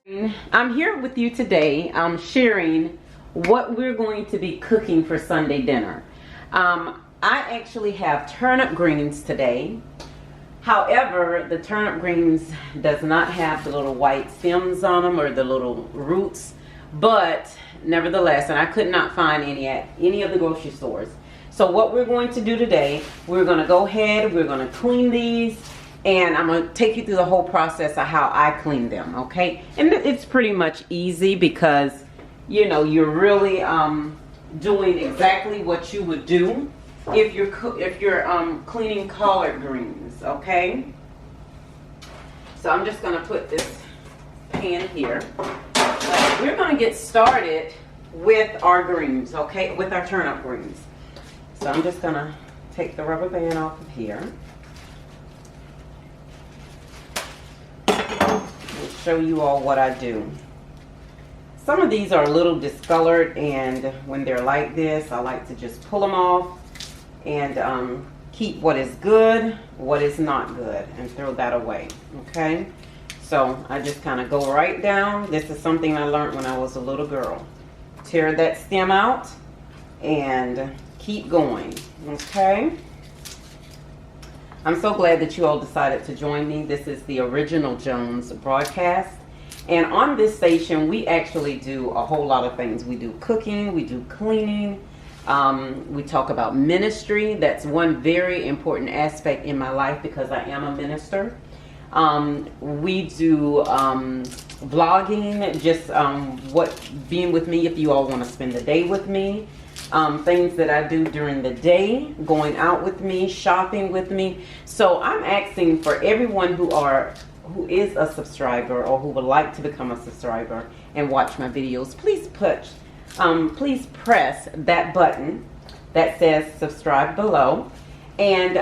I'm here with you today. I'm sharing what we're going to be cooking for Sunday dinner. I actually have turnip greens today. However, the turnip greens does not have the little white stems on them or the little roots, but nevertheless, and I could not find any at any of the grocery stores. So what we're going to do today, we're going to go ahead, we're going to clean these, and I'm going to take you through the whole process of how I clean them, okay? And it's pretty much easy because, you know, you're really doing exactly what you would do if you're cleaning collard greens, okay? So I'm just going to put this pan here. We're going to get started with our greens, okay? With our turnip greens. So I'm just going to take the rubber band off of here. Show you all what I do. Some of these are a little discolored, and when they're like this, I like to just pull them off and keep what is good, what is not good, and throw that away, okay? So I just kind of go right down. This is something I learned when I was a little girl. Tear that stem out and keep going, okay? I'm so glad that you all decided to join me. This is the Original Jones broadcast. And on this station, we actually do a whole lot of things. We do cooking, we do cleaning, we talk about ministry. That's one very important aspect in my life because I am a minister. We do vlogging, just being with me if you all want to spend the day with me. Things that I do during the day, going out with me, shopping with me. So I'm asking for everyone who is a subscriber or who would like to become a subscriber and watch my videos, please press that button that says subscribe below, and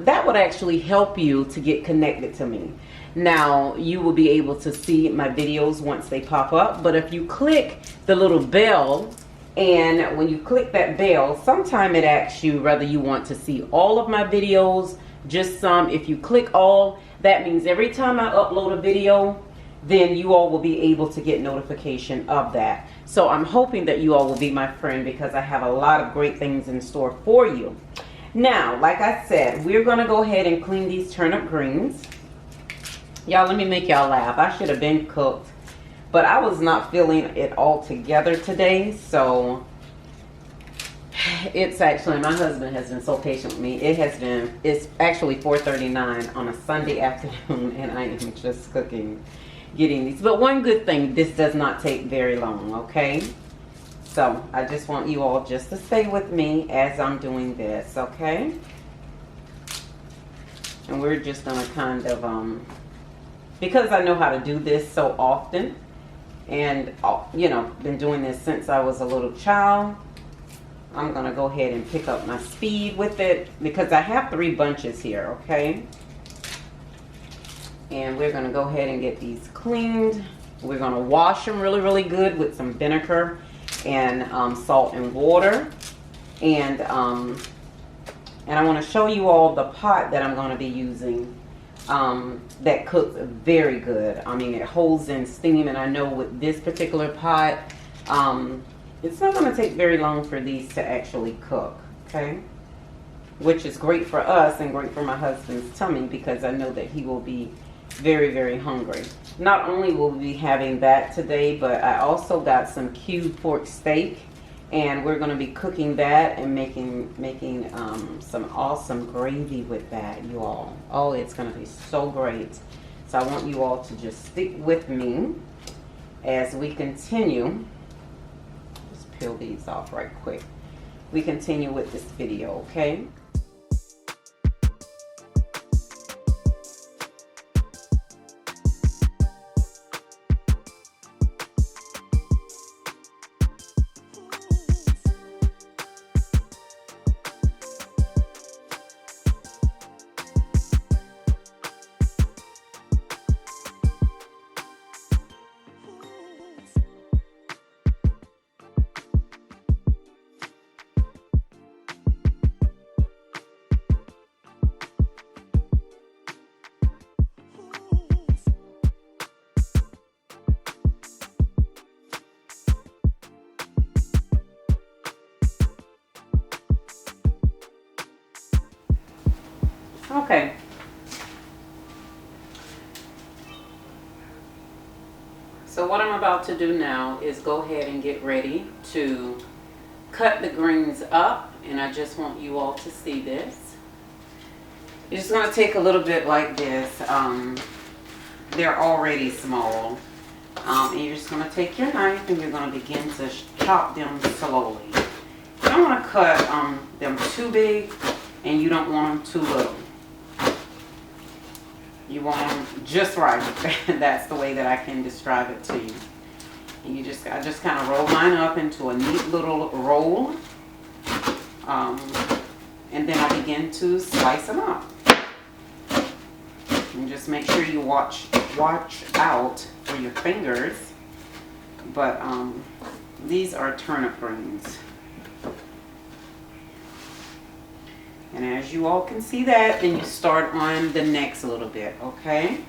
that would actually help you to get connected to me. Now you will be able to see my videos once they pop up, but if you click the little bell, and when you click that bell, sometime it asks you whether you want to see all of my videos, just some. If you click all, that means every time I upload a video, then you all will be able to get notification of that. So I'm hoping that you all will be my friend because I have a lot of great things in store for you. Now, like I said, we're going to go ahead and clean these turnip greens. Y'all, let me make y'all laugh. I should have been cooked, but I was not feeling it all together today, so it's actually, my husband has been so patient with me. It's actually 4:39 on a Sunday afternoon, and I am just cooking, getting these. But one good thing, this does not take very long, okay? So I just want you all just to stay with me as I'm doing this, okay? And we're just gonna kind of, because I know how to do this so often, and you know, been doing this since I was a little child, I'm gonna go ahead and pick up my speed with it because I have 3 bunches here, okay? And we're gonna go ahead and get these cleaned. We're gonna wash them really good with some vinegar and salt and water. And I want to show you all the pot that I'm going to be using that cooks very good. I mean, it holds in steam, and I know with this particular pot, it's not going to take very long for these to actually cook, okay? Which is great for us and great for my husband's tummy because I know that he will be very hungry. Not only will we be having that today, but I also got some cubed pork steak, and we're going to be cooking that and making some awesome gravy with that, you all. Oh, it's going to be so great. So I want you all to just stick with me as we continue. Just peel these off right quick. We continue with this video, okay? Okay. So what I'm about to do now is go ahead and get ready to cut the greens up, and I just want you all to see this. You're just going to take a little bit like this. They're already small. And you're just going to take your knife and you're going to begin to chop them slowly. You don't want to cut them too big, and you don't want them too little. You want them just right. That's the way that I can describe it to you. And I just kind of roll mine up into a neat little roll. And then I begin to slice them up. And just make sure you watch out for your fingers. But these are turnip greens. And as you all can see that, then you start on the next little bit, okay?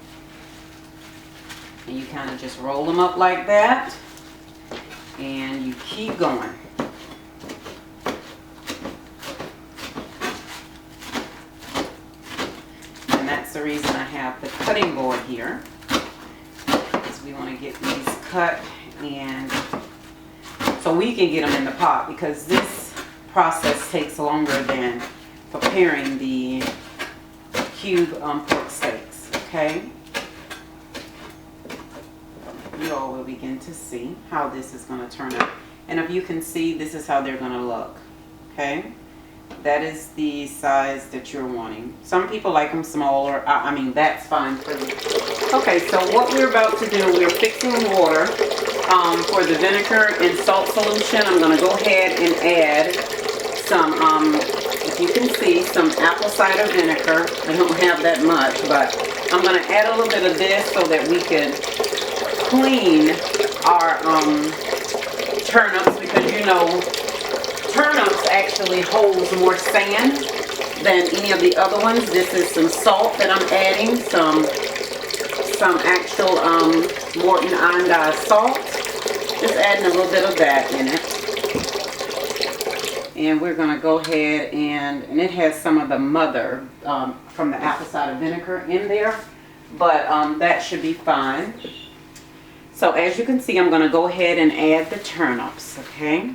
And you kind of just roll them up like that. And you keep going. And that's the reason I have the cutting board here. Because we want to get these cut, and so we can get them in the pot, because this process takes longer than preparing the cube pork steaks, okay? You all will begin to see how this is going to turn out. And if you can see, this is how they're going to look, okay? That is the size that you're wanting. Some people like them smaller. I mean, that's fine for you. Okay, so what we're about to do, we're fixing water for the vinegar and salt solution. I'm going to go ahead and add some, if you can see, some apple cider vinegar. I don't have that much, but I'm going to add a little bit of this so that we can clean our turnips, because you know turnips actually holds more sand than any of the other ones. This is some salt that I'm adding, some actual Morton iodized salt. Just adding a little bit of that in it. And we're going to go ahead and it has some of the mother from the apple cider vinegar in there, but that should be fine. So as you can see, I'm going to go ahead and add the turnips, okay?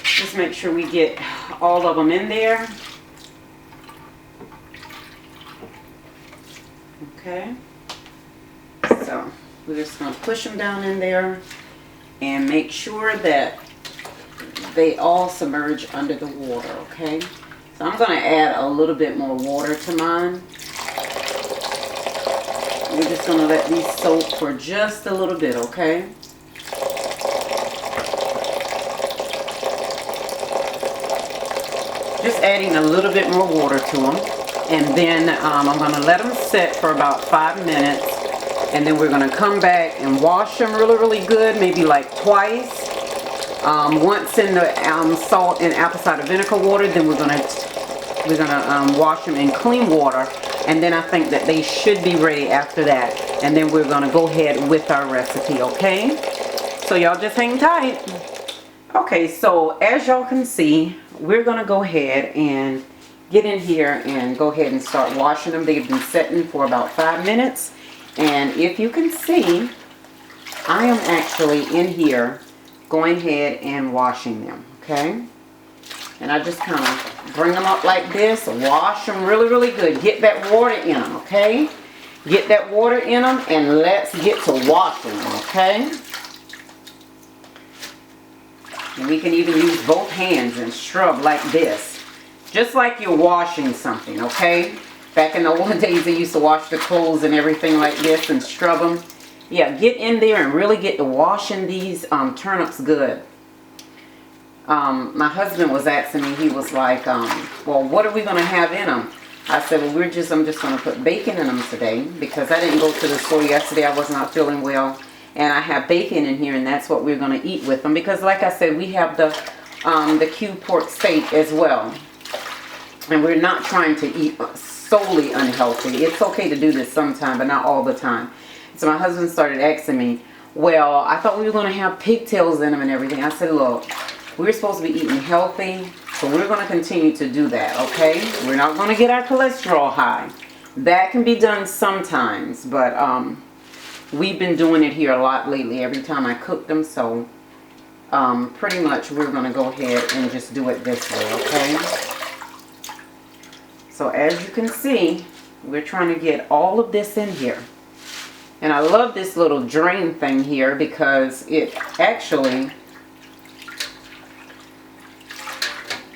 Just make sure we get all of them in there. Okay. So we're just going to push them down in there and make sure that they all submerge under the water, okay? So I'm going to add a little bit more water to mine. We're just going to let these soak for just a little bit, okay? Just adding a little bit more water to them. And then I'm going to let them sit for about 5 minutes. And then we're going to come back and wash them really, really good, maybe like twice. Once in the salt and apple cider vinegar water, then we're gonna wash them in clean water, and then I think that they should be ready after that. And then we're gonna go ahead with our recipe, okay? So y'all just hang tight. Okay, so as y'all can see, we're gonna go ahead and get in here and go ahead and start washing them. They've been sitting for about 5 minutes, and if you can see, I am actually in here going ahead and washing them, okay? And I just kind of bring them up like this, wash them really, really good. Get that water in them, okay? Get that water in them, and let's get to washing them, okay? And we can even use both hands and scrub like this, just like you're washing something, okay? Back in the old days, they used to wash the clothes and everything like this and scrub them. Yeah, get in there and really get to washing these turnips good. My husband was asking me, he was like, well, what are we going to have in them? I said, well, I'm just going to put bacon in them today, because I didn't go to the store yesterday. I was not feeling well, and I have bacon in here, and that's what we're going to eat with them, because like I said, we have the cube pork steak as well, and we're not trying to eat solely unhealthy. It's okay to do this sometime, but not all the time. So my husband started asking me, well, I thought we were going to have pigtails in them and everything. I said, look, We're supposed to be eating healthy, so we're going to continue to do that, okay? We're not going to get our cholesterol high. That can be done sometimes, but we've been doing it here a lot lately every time I cook them, so pretty much we're going to go ahead and just do it this way, okay? So as you can see, we're trying to get all of this in here. And I love this little drain thing here because it actually,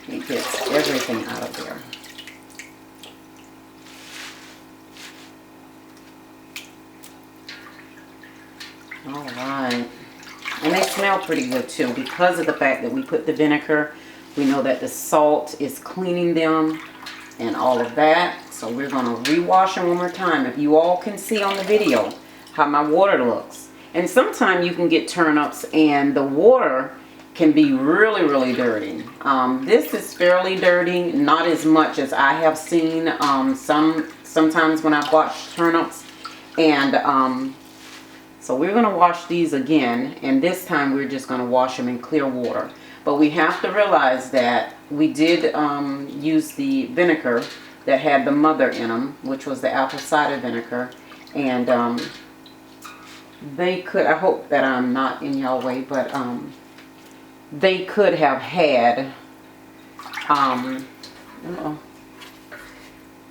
it gets everything out of there. Alright. And they smell pretty good too because of the fact that we put the vinegar. We know that the salt is cleaning them and all of that. So we're going to rewash them one more time. If you all can see on the video how my water looks. And sometimes you can get turnips and the water can be really, really dirty. This is fairly dirty, not as much as I have seen sometimes when I've washed turnips. And so we're going to wash these again, and this time we're just going to wash them in clear water. But we have to realize that we did use the vinegar that had the mother in them, which was the apple cider vinegar. And they could, I hope that I'm not in your way, but they could have had,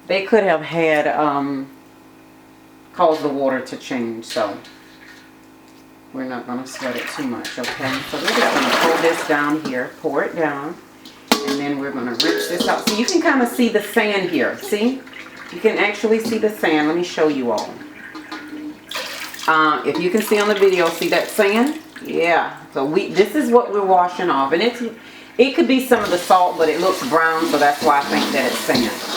they could have had caused the water to change. So we're not going to sweat it too much, okay? So we're just going to pour this down here, pour it down, and then we're going to rinse this out. So you can kind of see the sand here, see? You can actually see the sand. Let me show you all. If you can see on the video, see that sand? Yeah. So this is what we're washing off. And it could be some of the salt, but it looks brown, so that's why I think that it's sand.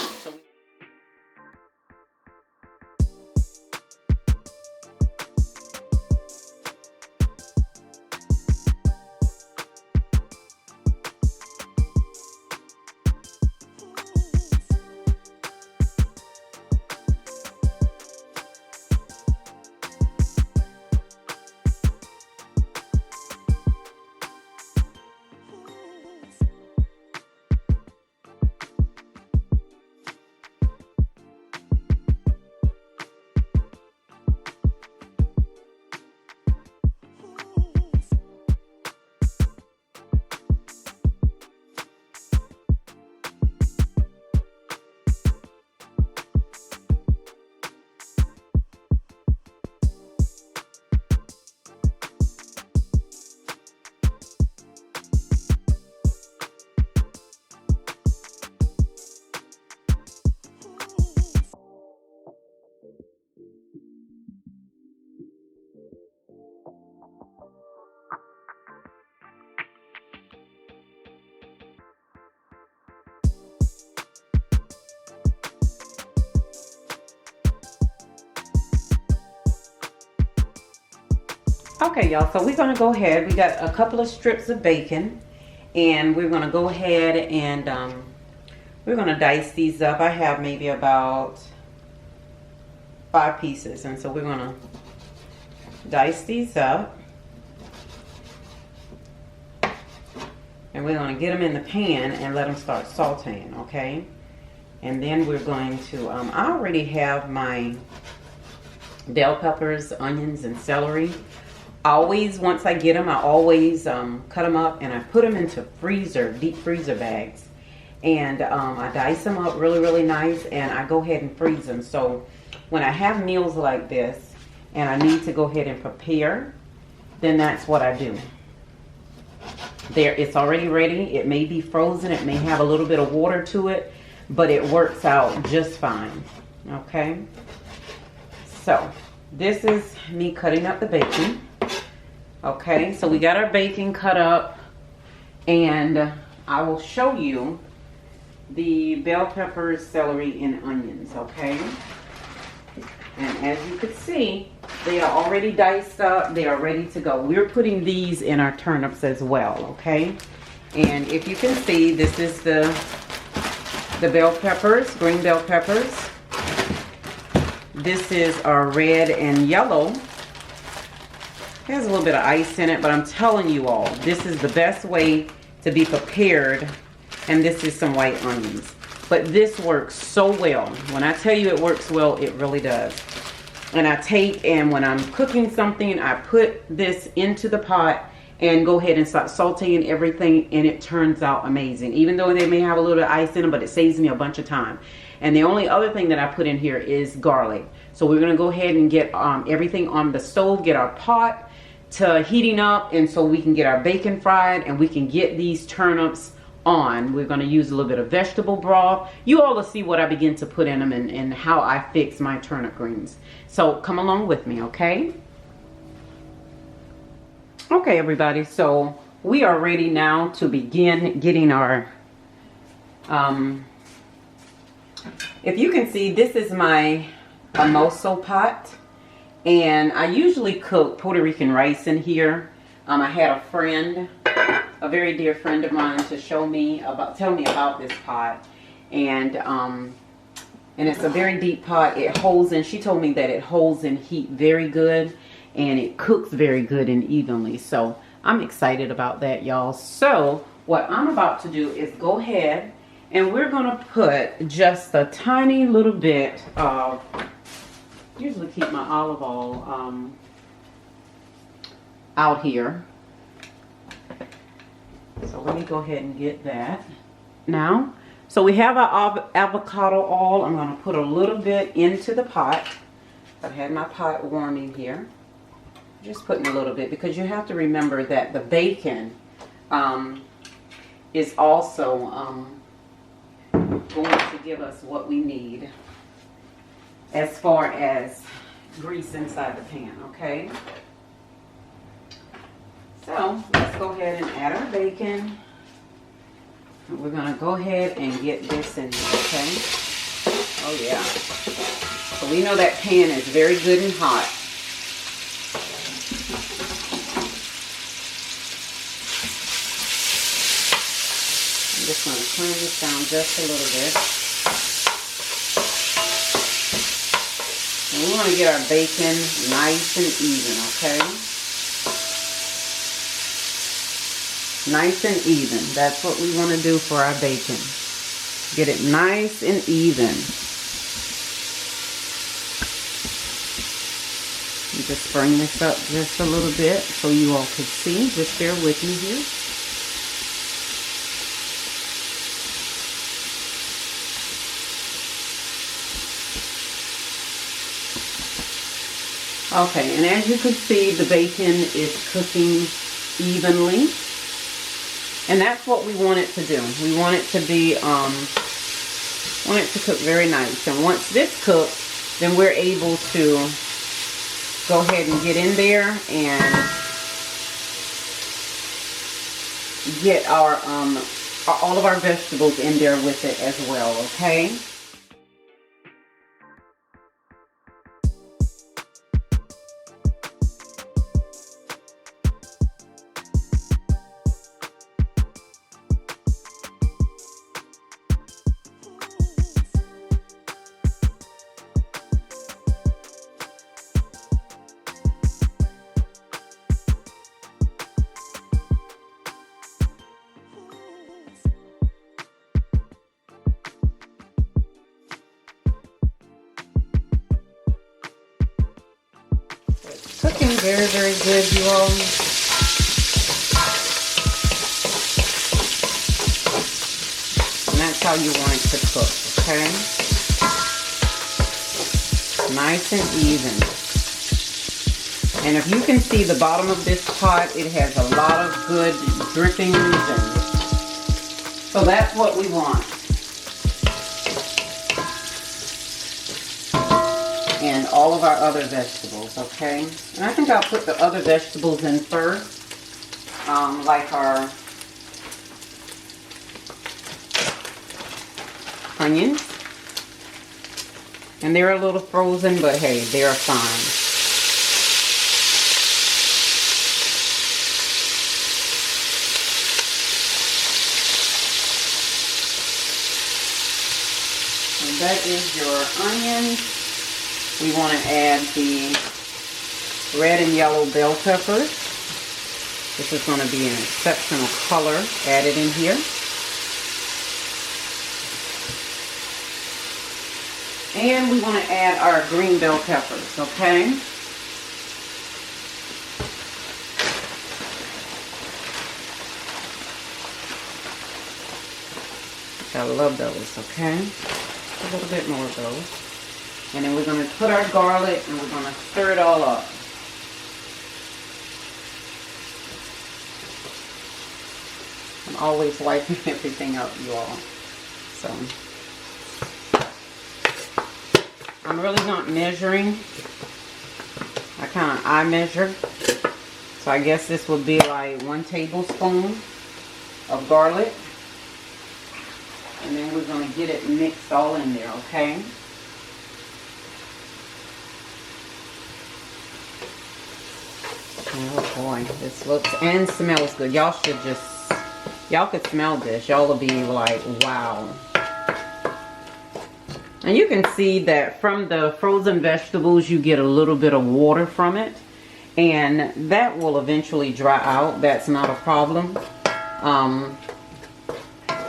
Okay, y'all, so we're going to go ahead. We got a couple of strips of bacon, and we're going to go ahead and we're going to dice these up. I have maybe about 5 pieces, and so we're going to dice these up, and we're going to get them in the pan and let them start sauteing, okay? And then we're going to, I already have my bell peppers, onions, and celery. Always, once I get them, I always cut them up and I put them into deep freezer bags. And I dice them up really, really nice, and I go ahead and freeze them. So when I have meals like this and I need to go ahead and prepare, then that's what I do. There, it's already ready. It may be frozen. It may have a little bit of water to it, but it works out just fine. Okay? So this is me cutting up the bacon. Okay, so we got our bacon cut up, and I will show you the bell peppers, celery, and onions, okay? And as you can see, they are already diced up. They are ready to go. We're putting these in our turnips as well, okay? And if you can see, this is the bell peppers, green bell peppers. This is our red and yellow. It has a little bit of ice in it, but I'm telling you all, this is the best way to be prepared. And this is some white onions. But this works so well. When I tell you it works well, it really does. And I take, and when I'm cooking something, I put this into the pot and go ahead and start sauteing everything, and it turns out amazing. Even though they may have a little bit of ice in them, but it saves me a bunch of time. And the only other thing that I put in here is garlic. So we're gonna go ahead and get everything on the stove, get our pot to heating up, and so we can get our bacon fried and we can get these turnips on. We're going to use a little bit of vegetable broth. You all will see what I begin to put in them and how I fix my turnip greens. So come along with me, okay? Okay, everybody, so we are ready now to begin getting our, if you can see, this is my almoso pot, and I usually cook Puerto Rican rice in here. I had a friend, a very dear friend of mine, to tell me about this pot, and it's a very deep pot. It holds in, she told me that it holds in heat very good, and it cooks very good and evenly. So I'm excited about that, y'all. So what I'm about to do is go ahead and we're gonna put just a tiny little bit of, usually keep my olive oil out here. So let me go ahead and get that now. So we have our avocado oil. I'm going to put a little bit into the pot. I've had my pot warming here. Just putting a little bit, because you have to remember that the bacon is also going to give us what we need as far as grease inside the pan, okay? So let's go ahead and add our bacon. We're gonna go ahead and get this in here, okay? Oh yeah. So we know that pan is very good and hot. I'm just gonna turn this down just a little bit. And we want to get our bacon nice and even, okay? Nice and even. That's what we want to do for our bacon. Get it nice and even. And just bring this up just a little bit so you all can see. Just bear with me here. Okay, and as you can see, the bacon is cooking evenly. And that's what we want it to do. We want it to be, want it to cook very nice. And once this cooks, then we're able to go ahead and get in there and get our, all of our vegetables in there with it as well, okay? Cooking very, very good, you all. And that's how you want it to cook, okay? Nice and even. And if you can see the bottom of this pot, it has a lot of good drippings, and so that's what we want. And all of our other vegetables, okay? And I think I'll put the other vegetables in first, like our onions. And they're a little frozen, but hey, they are fine. And that is your onions. We want to add the red and yellow bell peppers. This is going to be an exceptional color added in here. And we want to add our green bell peppers, okay? I love those, okay? A little bit more of those. And then we're going to put our garlic and we're going to stir it all up. I'm always wiping everything up, you all. So I'm really not measuring. I kind of eye measure. So I guess this would be like 1 tablespoon of garlic. And then we're going to get it mixed all in there, okay? Oh boy, this looks and smells good. Y'all should just, y'all could smell this. Y'all will be like, wow. And you can see that from the frozen vegetables, you get a little bit of water from it. And that will eventually dry out. That's not a problem.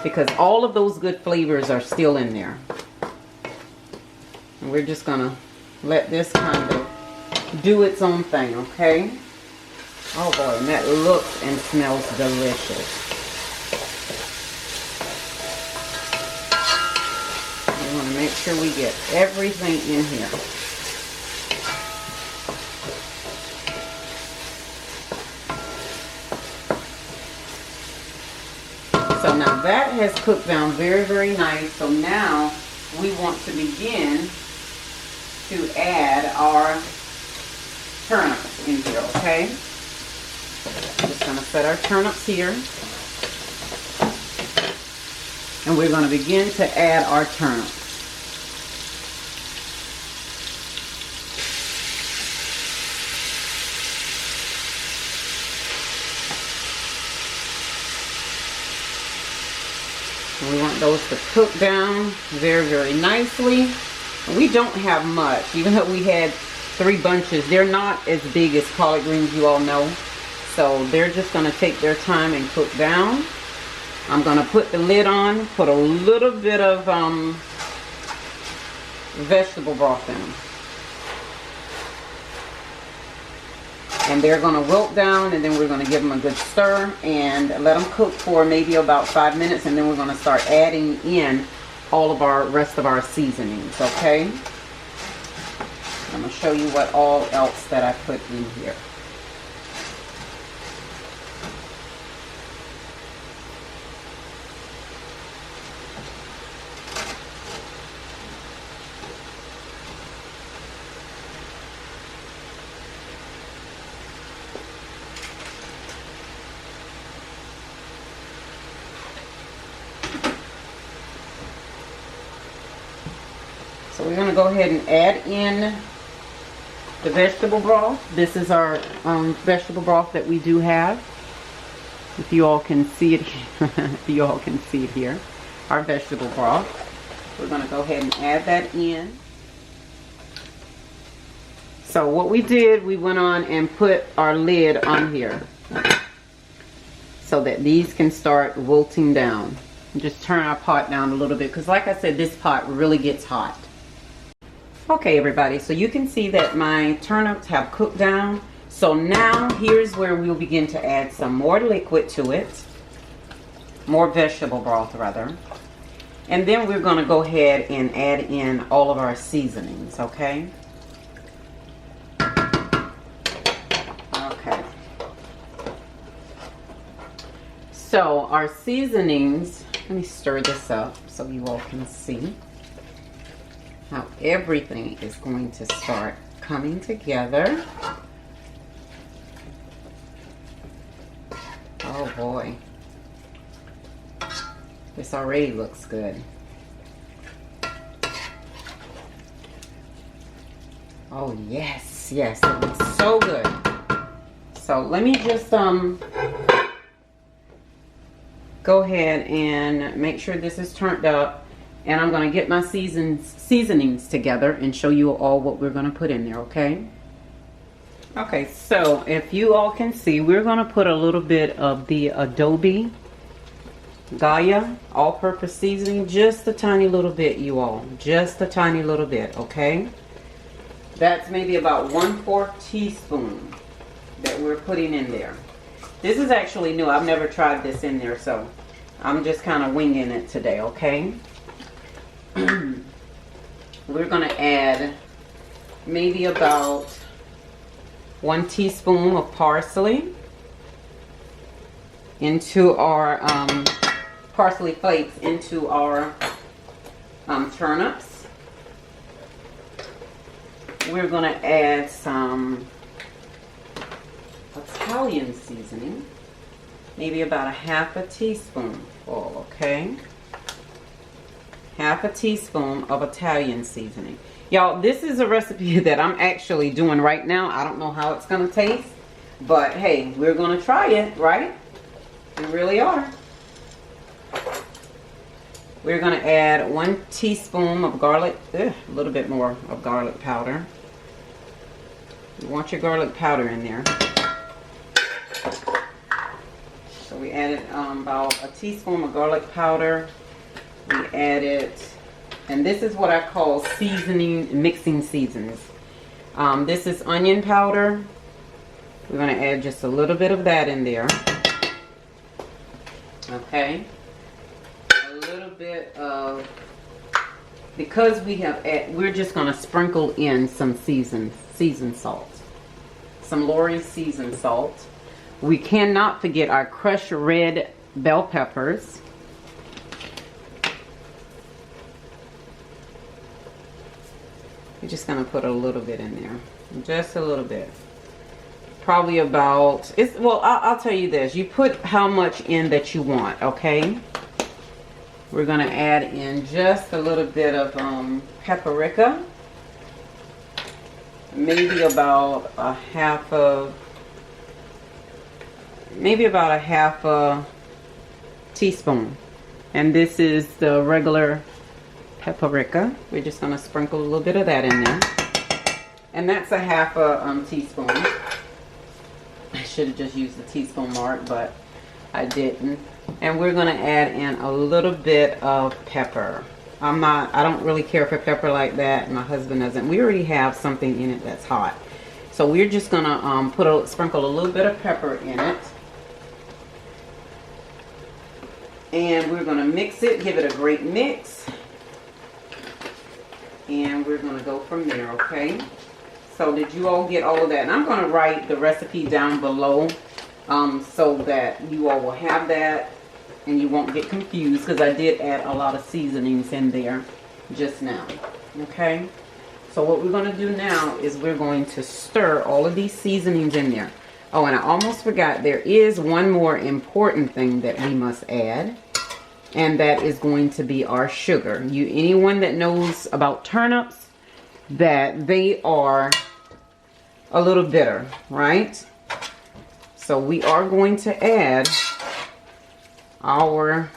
Because all of those good flavors are still in there. And we're just gonna let this kind of do its own thing, okay? Oh boy, and that looks and smells delicious. We want to make sure we get everything in here. So now that has cooked down very, very nice. So now we want to begin to add our turnips in here, okay? I'm just going to set our turnips here. And we're going to begin to add our turnips. And we want those to cook down very, very nicely. And we don't have much, even though we had 3 bunches. They're not as big as collard greens, you all know. So they're just going to take their time and cook down. I'm going to put the lid on, put a little bit of vegetable broth in them. And they're going to wilt down, and then we're going to give them a good stir and let them cook for maybe about 5 minutes, and then we're going to start adding in all of our rest of our seasonings, okay? I'm going to show you what all else that I put in here. So we're going to go ahead and add in the vegetable broth. This is our vegetable broth that we do have. If you all can see it, if you all can see it here, our vegetable broth. We're going to go ahead and add that in. So what we did, we went on and put our lid on here so that these can start wilting down. Just turn our pot down a little bit, because like I said, this pot really gets hot. Okay, everybody, so you can see that my turnips have cooked down. So now here's where we'll begin to add some more liquid to it. More vegetable broth, rather. And then we're going to go ahead and add in all of our seasonings, okay? Okay. So our seasonings, let me stir this up so you all can see how everything is going to start coming together. Oh boy, this already looks good. Oh yes, yes, it looks so good. So let me just go ahead and make sure this is turned up. And I'm going to get my seasonings together and show you all what we're going to put in there, okay? Okay, so if you all can see, we're going to put a little bit of the ADOBE GOYA all-purpose seasoning, just a tiny little bit, you all, just a tiny little bit. Okay, that's maybe about 1/4 teaspoon that we're putting in there. This is actually new. I've never tried this in there, so I'm just kind of winging it today. Okay. We're going to add maybe about 1 teaspoon of parsley into our parsley flakes into our turnips. We're going to add some Italian seasoning, maybe about 1/2 teaspoonful. Okay, 1/2 teaspoon of Italian seasoning. Y'all, this is a recipe that I'm actually doing right now. I don't know how it's gonna taste, but hey, we're gonna try it, right? We really are. We're gonna add 1 teaspoon of garlic, a little bit more of garlic powder. You want your garlic powder in there. So we added about 1 teaspoon of garlic powder. We added, and this is what I call seasoning, mixing seasons. This is onion powder. We're going to add just a little bit of that in there. Okay. A little bit of, because we have, we're just going to sprinkle in some seasoned salt. Some Lori's seasoned salt. We cannot forget our crushed red bell peppers. We're just going to put a little bit in there. Just a little bit. Probably about, well, I'll tell you this. You put how much in that you want, okay? We're going to add in just a little bit of paprika. Maybe about a half a teaspoon. And this is the regular paprika. We're just going to sprinkle a little bit of that in there. And that's a 1/2 teaspoon. I should have just used the teaspoon mark, but I didn't. And we're going to add in a little bit of pepper. I don't really care for pepper like that. My husband doesn't. We already have something in it that's hot. So we're just going to sprinkle a little bit of pepper in it. And we're going to mix it, give it a great mix. And we're going to go from there, okay? So did you all get all of that? And I'm going to write the recipe down below so that you all will have that and you won't get confused, because I did add a lot of seasonings in there just now, okay? So what we're going to do now is we're going to stir all of these seasonings in there. Oh, and I almost forgot, there is one more important thing that we must add. And that is going to be our sugar. Anyone that knows about turnips, that they are a little bitter, right? So we are going to add our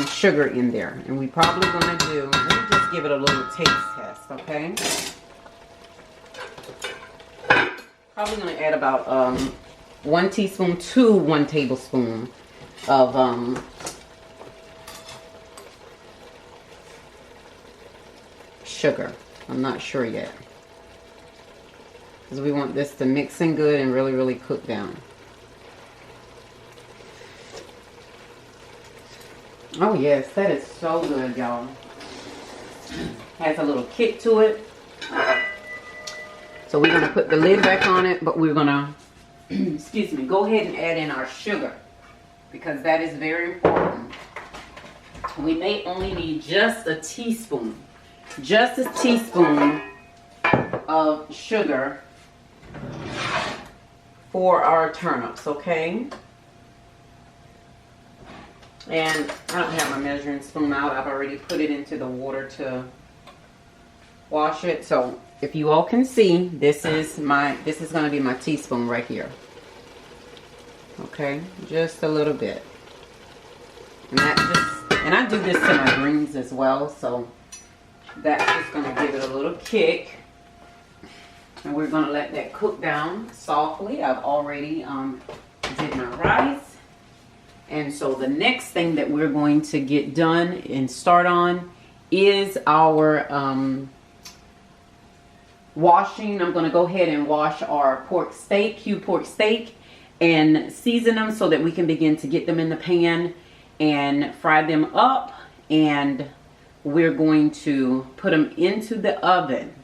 sugar in there. And we probably going to do, let me just give it a little taste test, okay? Probably going to add about 1 teaspoon to 1 tablespoon of sugar. I'm not sure yet, because we want this to mix in good and really, really cook down. Oh yes, that is so good, y'all. Has a little kick to it. So we're going to put the lid back on it, but we're going to, excuse me, go ahead and add in our sugar, because that is very important. We may only need just a teaspoon of sugar for our turnips, okay? And I don't have my measuring spoon out. I've already put it into the water to wash it. So if you all can see, this is going to be my teaspoon right here. Okay, just a little bit. And I do this to my greens as well, so That's just going to give it a little kick. And we're going to let that cook down softly. I've already did my rice. And so the next thing that we're going to get done and start on is our washing. I'm going to go ahead and wash our pork steak, cube pork steak, and season them so that we can begin to get them in the pan and fry them up. And we're going to put them into the oven.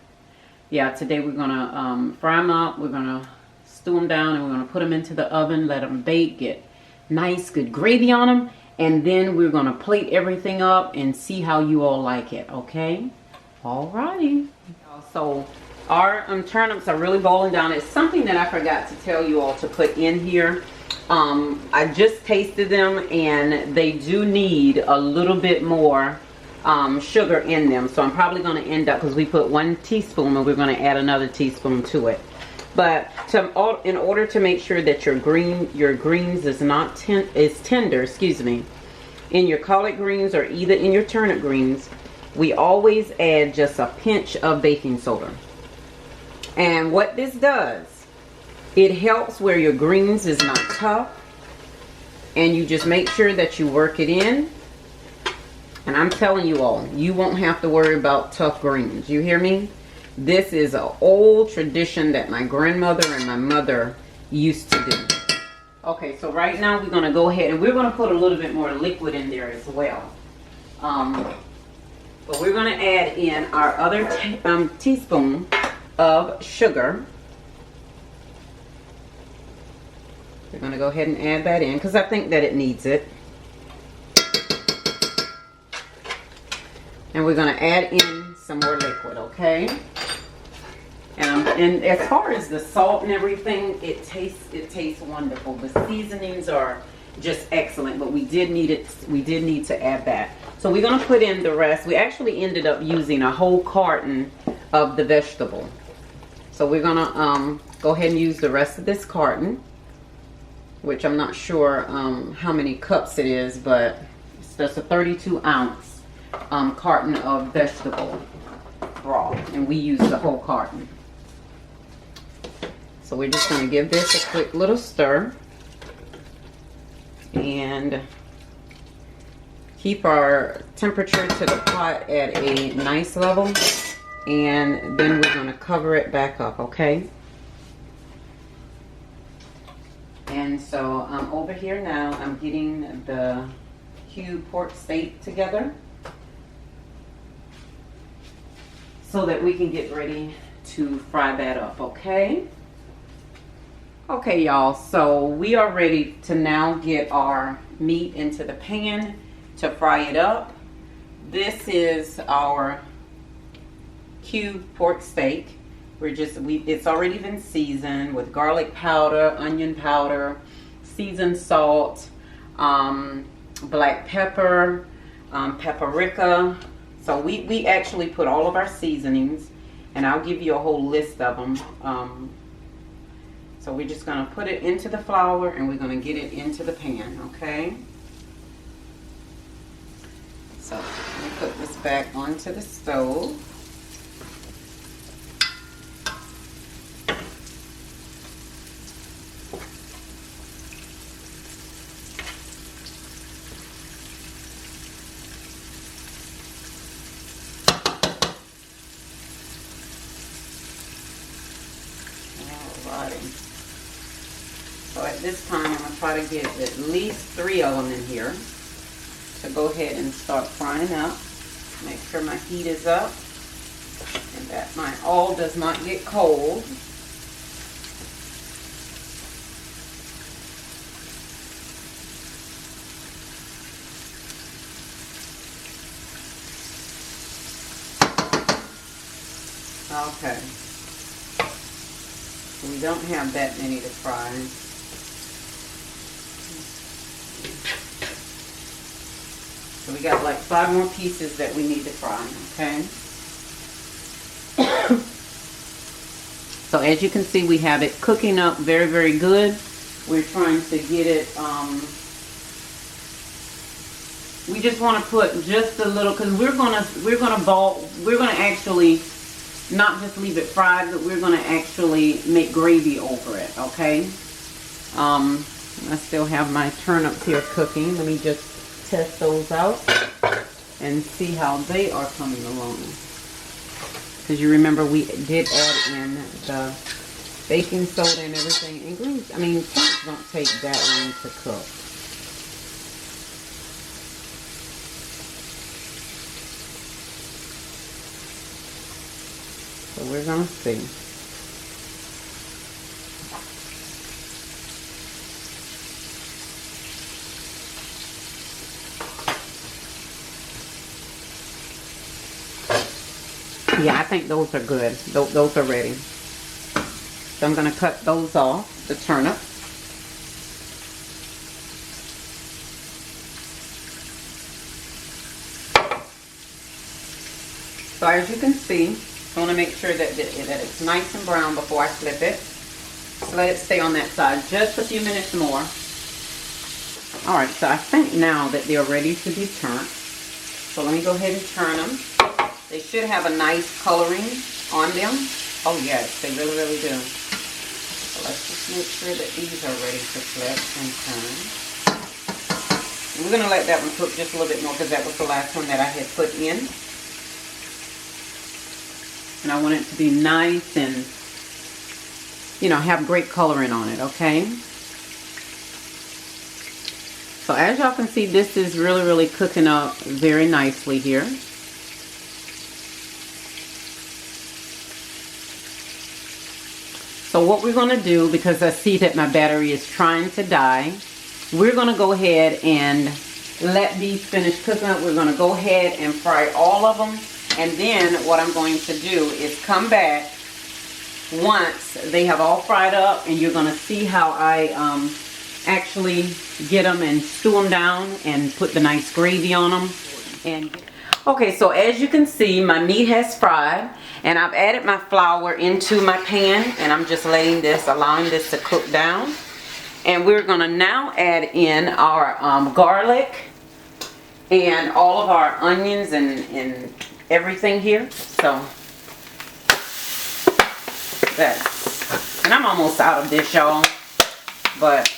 Yeah, today we're going to fry them up. We're going to stew them down, and we're going to put them into the oven, let them bake, get nice good gravy on them, and then we're going to plate everything up and see how you all like it. Okay, alrighty. So our turnips are really boiling down. It's something that I forgot to tell you all to put in here. I just tasted them, and they do need a little bit more sugar in them. So I'm probably going to end up, because we put 1 teaspoon, and we're going to add another teaspoon to it. But in order to make sure that your greens is not tender, excuse me, in your collard greens or either in your turnip greens, we always add just a pinch of baking soda. And what this does, it helps where your greens is not tough, and you just make sure that you work it in. And I'm telling you all, you won't have to worry about tough greens. You hear me? This is an old tradition that my grandmother and my mother used to do. Okay, so right now we're going to go ahead and we're going to put a little bit more liquid in there as well. But we're going to add in our other teaspoon of sugar. We're going to go ahead and add that in because I think that it needs it. And we're going to add in some more liquid, okay? And as far as the salt and everything, it tastes wonderful. The seasonings are just excellent, but we did need to add that. So we're going to put in the rest. We actually ended up using a whole carton of the vegetable. So we're going to go ahead and use the rest of this carton, which I'm not sure how many cups it is, but it's just a 32-ounce carton of vegetable broth, and we use the whole carton. So we're just going to give this a quick little stir and keep our temperature to the pot at a nice level, and then we're going to cover it back up, okay? And so over here now, I'm getting the cube pork steak together so that we can get ready to fry that up, okay? Okay, y'all, so we are ready to now get our meat into the pan to fry it up. This is our cube pork steak. It's already been seasoned with garlic powder, onion powder, seasoned salt, black pepper, paprika. So we actually put all of our seasonings, and I'll give you a whole list of them. So we're just going to put it into the flour, and we're going to get it into the pan, okay? So let me put this back onto the stove. So at this time, I'm going to try to get at least 3 of them in here to go ahead and start frying up. Make sure my heat is up and that my oil does not get cold. Okay. We don't have that many to fry. So we got like 5 more pieces that we need to fry, okay? So as you can see, we have it cooking up very, very good. We're trying to get it we just want to put just a little, because we're gonna actually not just leave it fried, but we're gonna actually make gravy over it. Okay. I still have my turnips here cooking. Let me just test those out and see how they are coming along. Because you remember we did add in the baking soda and everything. And greens, I mean, turnips don't take that long to cook. So we're gonna see. Yeah, I think those are good. Those are ready. So I'm going to cut those off, the turnip. So as you can see, I want to make sure that it's nice and brown before I flip it. So let it stay on that side just a few minutes more. Alright, so I think now that they're ready to be turned. So let me go ahead and turn them. They should have a nice coloring on them. Oh yes, they really, really do. So let's just make sure that these are ready to flip and turn. And we're going to let that one cook just a little bit more because that was the last one that I had put in. And I want it to be nice and, you know, have great coloring on it, okay? So as y'all can see, this is really, really cooking up very nicely here. So what we're going to do, because I see that my battery is trying to die, we're going to go ahead and let these finish cooking up. We're going to go ahead and fry all of them. And then what I'm going to do is come back once they have all fried up, and you're going to see how I actually get them and stew them down and put the nice gravy on them. And okay, so as you can see, my meat has fried, and I've added my flour into my pan, and I'm just allowing this to cook down. And we're going to now add in our garlic and all of our onions and everything here. So that's, and I'm almost out of this, y'all, but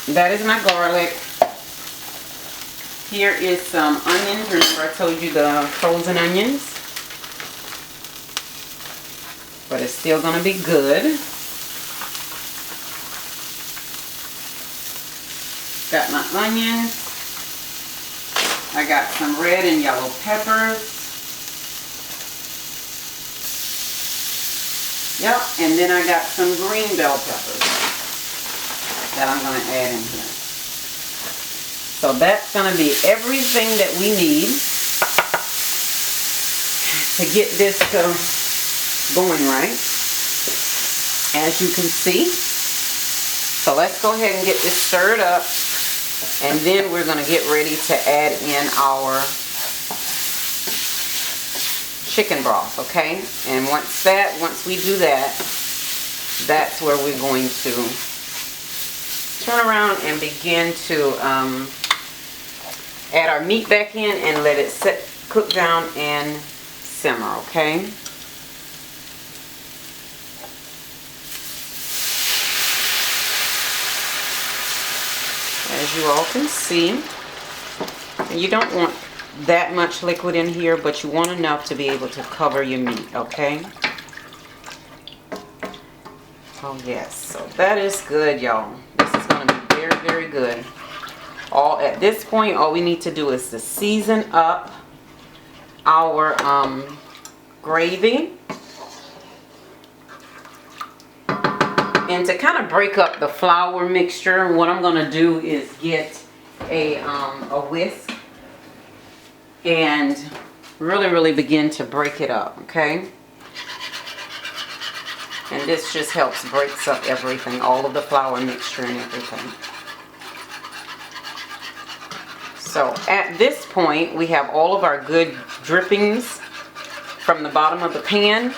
that is my garlic. Here is some onions. Remember I told you the frozen onions, but it's still going to be good. Got my onions. I got some red and yellow peppers. Yep, and then I got some green bell peppers that I'm going to add in here. So that's going to be everything that we need to get this going right, as you can see. So let's go ahead and get this stirred up, and then we're going to get ready to add in our chicken broth, okay? And once we do that, that's where we're going to turn around and begin to add our meat back in and let it cook down and simmer, okay? As you all can see, you don't want that much liquid in here, but you want enough to be able to cover your meat, okay? Oh yes, so that is good, y'all. This is going to be very, very good. At this point, all we need to do is to season up our gravy, and to kind of break up the flour mixture, what I'm going to do is get a whisk and really begin to break it up, okay? And this just helps breaks up everything, all of the flour mixture and everything. So at this point, we have all of our good drippings from the bottom of the pan.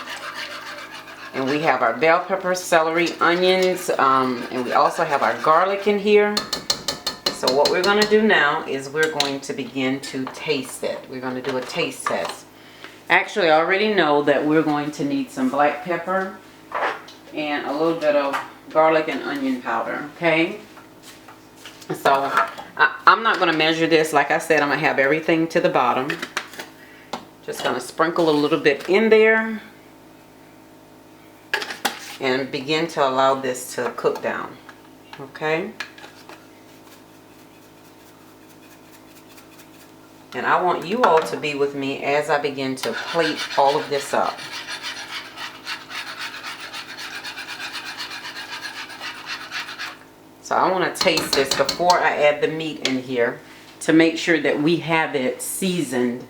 And we have our bell peppers, celery, onions, and we also have our garlic in here. So So what we're going to do now is we're going to begin to taste it. We're going to do a taste test. Actually, I already know that we're going to need some black pepper and a little bit of garlic and onion powder, okay? So I'm not going to measure this. Like I said, I'm going to have everything to the bottom. Just going to sprinkle a little bit in there and begin to allow this to cook down, okay? And I want you all to be with me as I begin to plate all of this up. So I want to taste this before I add the meat in here to make sure that we have it seasoned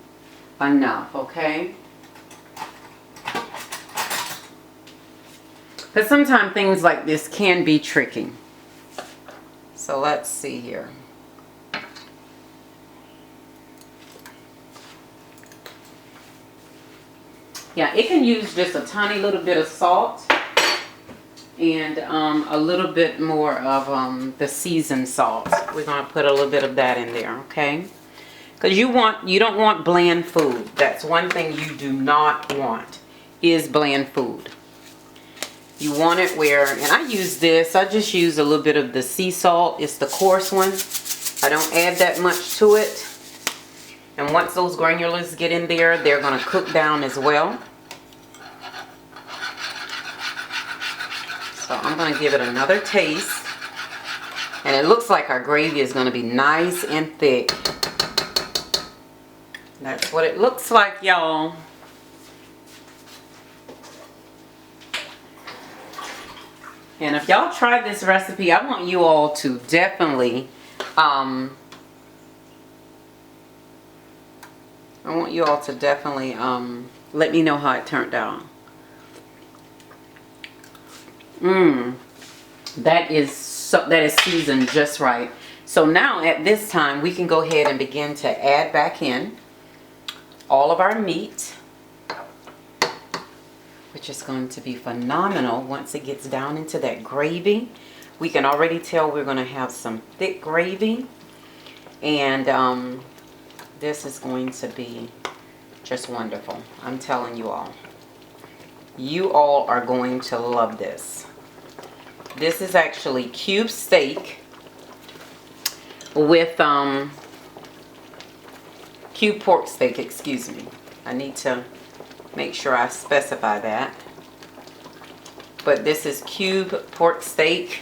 enough, okay? Because sometimes things like this can be tricky. So let's see here. Yeah, it can use just a tiny little bit of salt and a little bit more of the seasoned salt. We're going to put a little bit of that in there, okay? Because you don't want bland food. That's one thing you do not want, is bland food. You want it where, and I use this, I just use a little bit of the sea salt. It's the coarse one. I don't add that much to it. And once those granules get in there, they're going to cook down as well. So I'm going to give it another taste. And it looks like our gravy is going to be nice and thick. That's what it looks like, y'all. And if y'all try this recipe, I want you all to definitely let me know how it turned out. That is seasoned just right. So now at this time we can go ahead and begin to add back in all of our meat, which is going to be phenomenal once it gets down into that gravy. We can already tell we're going to have some thick gravy, and this is going to be just wonderful. I'm telling you all. You all are going to love this. This is actually cube steak with cube pork steak, excuse me. I need to make sure I specify that. But this is cube pork steak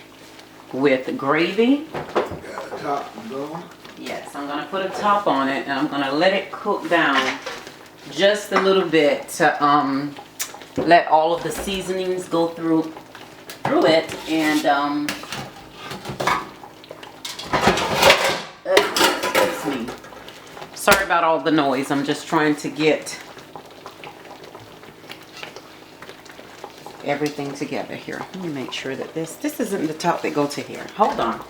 with gravy. Got a top going? Yes, I'm going to put a top on it, and I'm going to let it cook down just a little bit to let all of the seasonings go through it, and excuse me. Sorry about all the noise. I'm just trying to get everything together here. Let me make sure that this isn't the top that go to here. Hold on.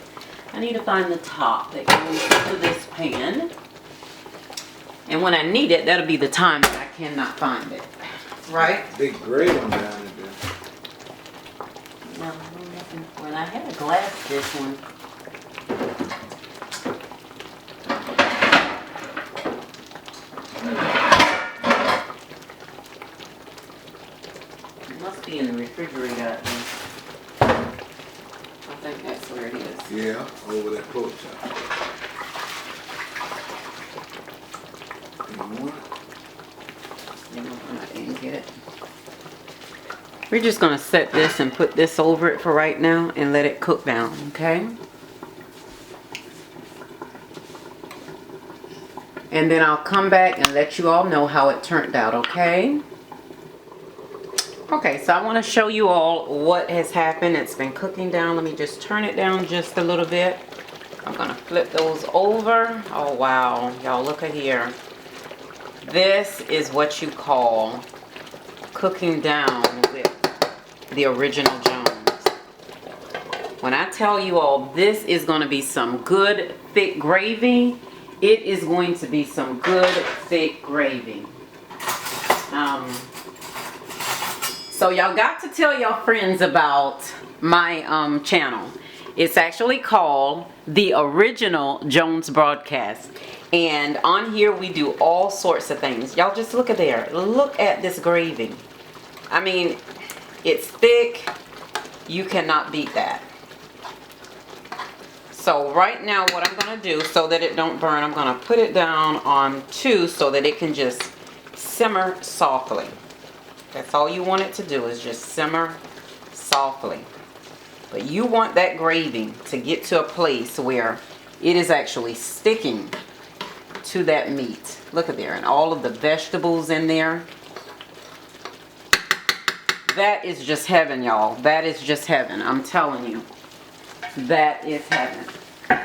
I need to find the top that goes to this pan. And when I need it, that'll be the time that I cannot find it. Right? Big gray one down there. No, I'm looking for it. I had a glass this one. It must be in the refrigerator, I think. I think that's where it is. Yeah, over that pork chop. You want it? I didn't get it. We're just going to set this and put this over it for right now and let it cook down, okay? And then I'll come back and let you all know how it turned out, okay? Okay, so I want to show you all what has happened. It's been cooking down. Let me just turn it down just a little bit. I'm going to flip those over. Oh, wow. Y'all, look at here. This is what you call cooking down with the original Jones. When I tell you all this is going to be some good thick gravy, it is going to be some good thick gravy. So y'all got to tell y'all friends about my channel. It's actually called The Original Jones Broadcast. And on here we do all sorts of things. Y'all just look at there. Look at this gravy. I mean, it's thick. You cannot beat that. So right now what I'm going to do so that it don't burn, I'm going to put it down on 2 so that it can just simmer softly. That's all you want it to do, is just simmer softly. But you want that gravy to get to a place where it is actually sticking to that meat. Look at there, and all of the vegetables in there. That is just heaven, y'all. That is just heaven. I'm telling you. That is heaven.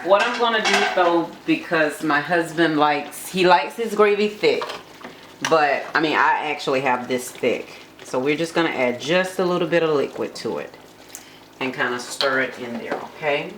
What I'm going to do though, because my husband likes his gravy thick. But, I mean, I actually have this thick. So we're just going to add just a little bit of liquid to it. And kind of stir it in there, okay?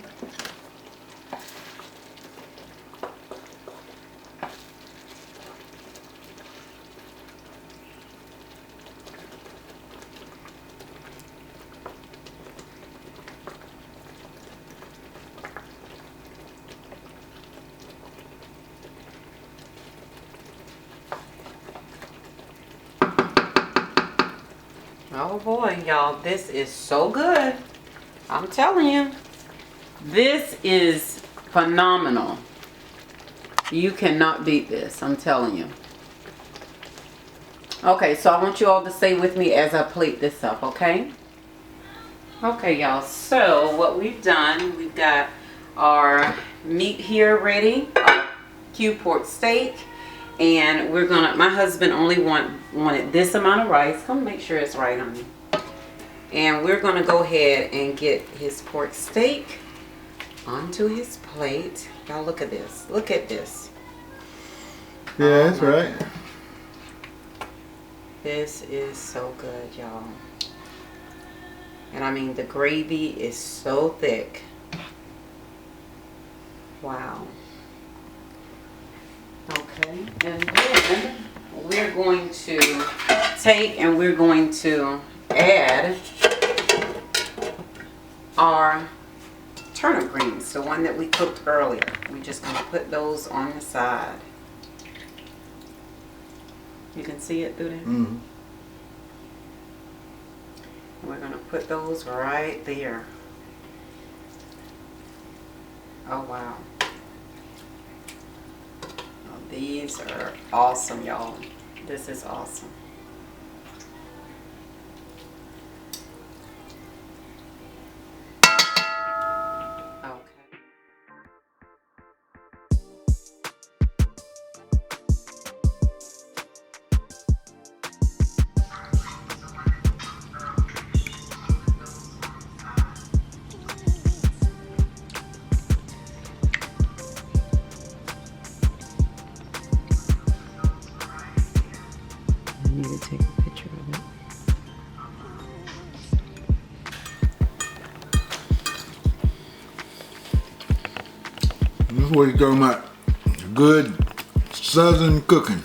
Oh boy, y'all, this is so good. I'm telling you, this is phenomenal. You cannot beat this, I'm telling you. Okay, so I want you all to stay with me as I plate this up, okay? Okay, y'all, so what we've done, we've got our meat here ready, our cube pork steak, and we're gonna, my husband only wanted this amount of rice. Come make sure it's right on you. And we're going to go ahead and get his pork steak onto his plate. Y'all look at this. Look at this. Yeah, that's right. This is so good, y'all. And I mean, the gravy is so thick. Wow. Okay. And then we're going to take and we're going to add our turnip greens, the one that we cooked earlier. We're just going to put those on the side. You can see it through there? Mm-hmm. And we're going to put those right there. Oh wow. Oh, these are awesome, y'all. This is awesome. I need to take a picture of it. This is what you're talking about. Good Southern cooking.